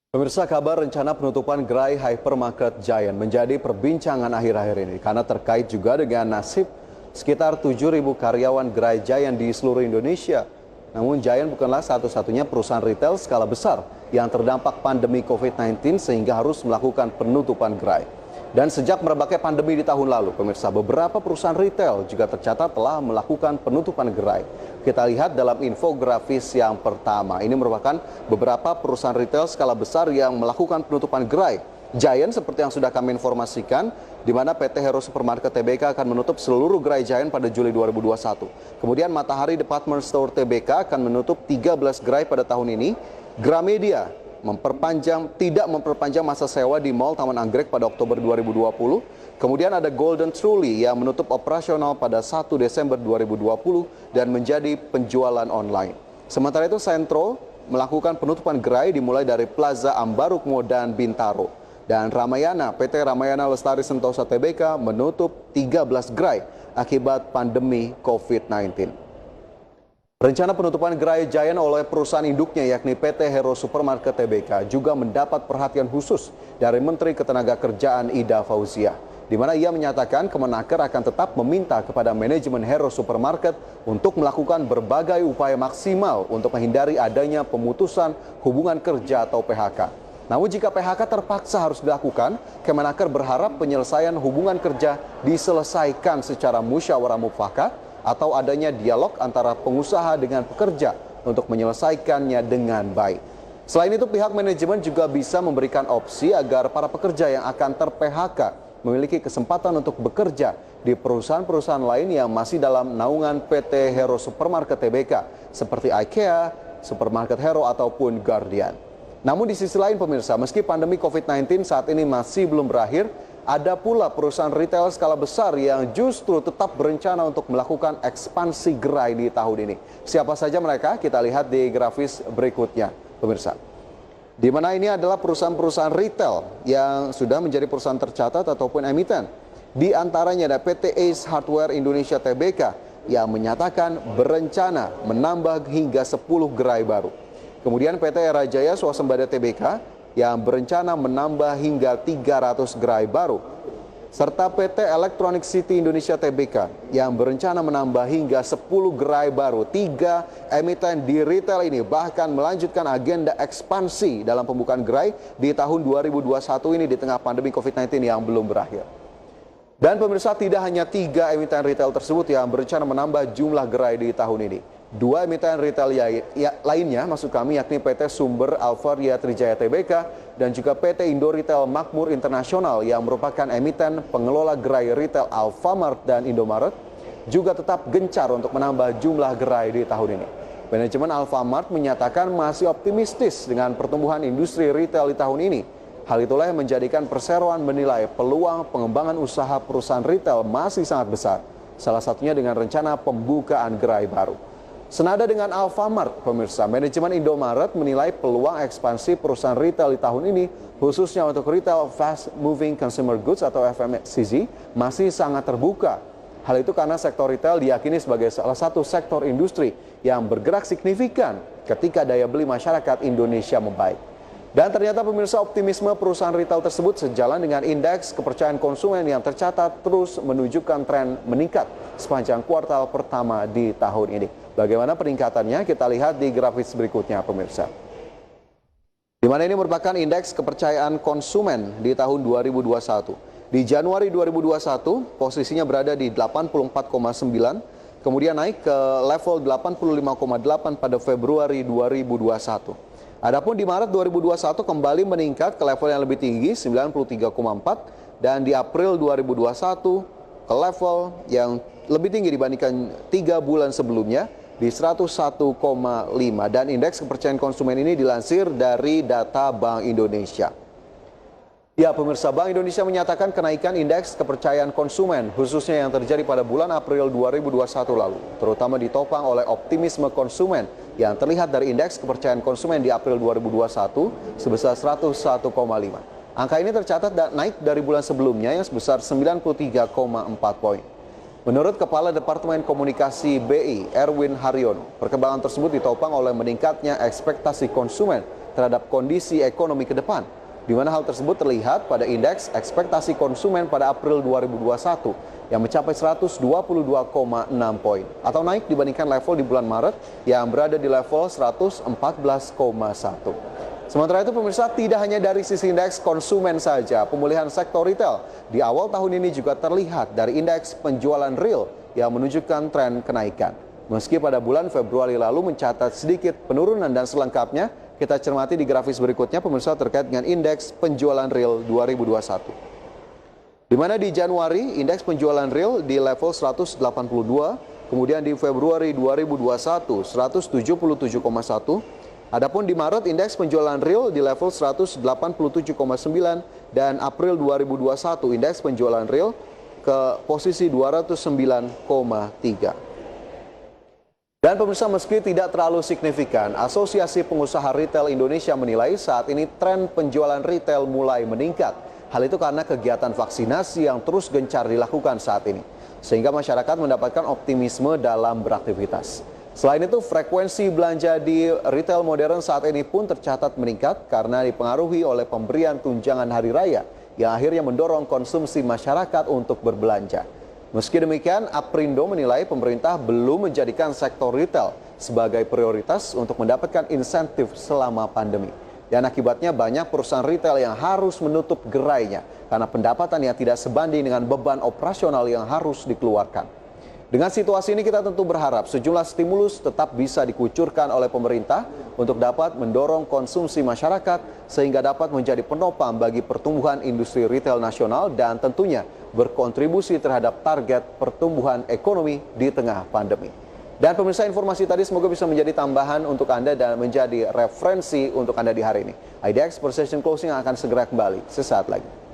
Pemirsa, kabar rencana penutupan gerai hypermarket Giant menjadi perbincangan akhir-akhir ini karena terkait juga dengan nasib sekitar 7.000 karyawan gerai Giant di seluruh Indonesia. Namun Giant bukanlah satu-satunya perusahaan retail skala besar yang terdampak pandemi COVID-19 sehingga harus melakukan penutupan gerai. Dan sejak merebaknya pandemi di tahun lalu, pemirsa, beberapa perusahaan retail juga tercatat telah melakukan penutupan gerai. Kita lihat dalam infografis yang pertama. Ini merupakan beberapa perusahaan retail skala besar yang melakukan penutupan gerai. Giant seperti yang sudah kami informasikan, di mana PT Hero Supermarket Tbk akan menutup seluruh gerai Giant pada Juli 2021. Kemudian Matahari Department Store Tbk akan menutup 13 gerai pada tahun ini. Gramedia tidak memperpanjang masa sewa di Mall Taman Anggrek pada Oktober 2020. Kemudian ada Golden Truly yang menutup operasional pada 1 Desember 2020 dan menjadi penjualan online. Sementara itu Sentro melakukan penutupan gerai dimulai dari Plaza Ambarukmo dan Bintaro. Dan Ramayana, PT Ramayana Lestari Sentosa Tbk menutup 13 gerai akibat pandemi COVID-19. Rencana penutupan gerai Giant oleh perusahaan induknya yakni PT Hero Supermarket Tbk juga mendapat perhatian khusus dari Menteri Ketenagakerjaan Ida Fauziah, di mana ia menyatakan Kemenaker akan tetap meminta kepada manajemen Hero Supermarket untuk melakukan berbagai upaya maksimal untuk menghindari adanya pemutusan hubungan kerja atau PHK. Namun jika PHK terpaksa harus dilakukan, Kemenaker berharap penyelesaian hubungan kerja diselesaikan secara musyawarah mufakat atau adanya dialog antara pengusaha dengan pekerja untuk menyelesaikannya dengan baik. Selain itu, pihak manajemen juga bisa memberikan opsi agar para pekerja yang akan ter-PHK memiliki kesempatan untuk bekerja di perusahaan-perusahaan lain yang masih dalam naungan PT Hero Supermarket Tbk, seperti IKEA, Supermarket Hero, ataupun Guardian. Namun di sisi lain pemirsa, meski pandemi COVID-19 saat ini masih belum berakhir, ada pula perusahaan retail skala besar yang justru tetap berencana untuk melakukan ekspansi gerai di tahun ini. Siapa saja mereka? Kita lihat di grafis berikutnya, pemirsa. Di mana ini adalah perusahaan-perusahaan retail yang sudah menjadi perusahaan tercatat ataupun emiten. Di antaranya ada PT Ace Hardware Indonesia Tbk yang menyatakan berencana menambah hingga 10 gerai baru. Kemudian PT Era Jaya Swasembada Tbk yang berencana menambah hingga 300 gerai baru. Serta PT Electronic City Indonesia Tbk yang berencana menambah hingga 10 gerai baru. 3 emiten di retail ini bahkan melanjutkan agenda ekspansi dalam pembukaan gerai di tahun 2021 ini di tengah pandemi COVID-19 yang belum berakhir. Dan pemirsa, tidak hanya 3 emiten retail tersebut yang berencana menambah jumlah gerai di tahun ini. 2 emiten retail lainnya maksud kami yakni PT Sumber Alvaria Trijaya Tbk dan juga PT Indo Retail Makmur Internasional yang merupakan emiten pengelola gerai retail Alfamart dan Indomaret juga tetap gencar untuk menambah jumlah gerai di tahun ini. Manajemen Alfamart menyatakan masih optimistis dengan pertumbuhan industri retail di tahun ini. Hal itulah yang menjadikan perseroan menilai peluang pengembangan usaha perusahaan retail masih sangat besar. Salah satunya dengan rencana pembukaan gerai baru. Senada dengan Alfamart, pemirsa, manajemen Indomaret menilai peluang ekspansi perusahaan retail di tahun ini, khususnya untuk retail Fast Moving Consumer Goods atau FMCG, masih sangat terbuka. Hal itu karena sektor retail diyakini sebagai salah satu sektor industri yang bergerak signifikan ketika daya beli masyarakat Indonesia membaik. Dan ternyata pemirsa, optimisme perusahaan retail tersebut sejalan dengan indeks kepercayaan konsumen yang tercatat terus menunjukkan tren meningkat sepanjang kuartal pertama di tahun ini. Bagaimana peningkatannya? Kita lihat di grafis berikutnya, pemirsa. Di mana ini merupakan indeks kepercayaan konsumen di tahun 2021. Di Januari 2021, posisinya berada di 84,9, kemudian naik ke level 85,8 pada Februari 2021. Adapun di Maret 2021 kembali meningkat ke level yang lebih tinggi 93,4 dan di April 2021 ke level yang lebih tinggi dibandingkan 3 bulan sebelumnya di 101,5 dan indeks kepercayaan konsumen ini dilansir dari data Bank Indonesia. Ya pemirsa, Bank Indonesia menyatakan kenaikan indeks kepercayaan konsumen khususnya yang terjadi pada bulan April 2021 lalu, terutama ditopang oleh optimisme konsumen yang terlihat dari indeks kepercayaan konsumen di April 2021 sebesar 101,5. Angka ini tercatat naik dari bulan sebelumnya yang sebesar 93,4 poin. Menurut Kepala Departemen Komunikasi BI, Erwin Haryono, perkembangan tersebut ditopang oleh meningkatnya ekspektasi konsumen terhadap kondisi ekonomi ke depan, di mana hal tersebut terlihat pada indeks ekspektasi konsumen pada April 2021 yang mencapai 122,6 poin atau naik dibandingkan level di bulan Maret yang berada di level 114,1. Sementara itu pemirsa, tidak hanya dari sisi indeks konsumen saja, pemulihan sektor retail di awal tahun ini juga terlihat dari indeks penjualan real yang menunjukkan tren kenaikan. Meski pada bulan Februari lalu mencatat sedikit penurunan dan selengkapnya, kita cermati di grafis berikutnya pemirsa terkait dengan indeks penjualan real 2021. Di mana di Januari indeks penjualan real di level 182, kemudian di Februari 2021 177,1. Adapun di Maret indeks penjualan real di level 187,9 dan April 2021 indeks penjualan real ke posisi 209,3. Dan pemirsa, meski tidak terlalu signifikan, Asosiasi Pengusaha Retail Indonesia menilai saat ini tren penjualan retail mulai meningkat. Hal itu karena kegiatan vaksinasi yang terus gencar dilakukan saat ini, sehingga masyarakat mendapatkan optimisme dalam beraktivitas. Selain itu, frekuensi belanja di retail modern saat ini pun tercatat meningkat karena dipengaruhi oleh pemberian tunjangan hari raya yang akhirnya mendorong konsumsi masyarakat untuk berbelanja. Meski demikian, Aprindo menilai pemerintah belum menjadikan sektor retail sebagai prioritas untuk mendapatkan insentif selama pandemi. Dan akibatnya banyak perusahaan retail yang harus menutup gerainya karena pendapatan yang tidak sebanding dengan beban operasional yang harus dikeluarkan. Dengan situasi ini kita tentu berharap sejumlah stimulus tetap bisa dikucurkan oleh pemerintah untuk dapat mendorong konsumsi masyarakat sehingga dapat menjadi penopang bagi pertumbuhan industri retail nasional dan tentunya berkontribusi terhadap target pertumbuhan ekonomi di tengah pandemi. Dan pemirsa, informasi tadi semoga bisa menjadi tambahan untuk Anda dan menjadi referensi untuk Anda di hari ini. IDX Precision Closing akan segera kembali sesaat lagi.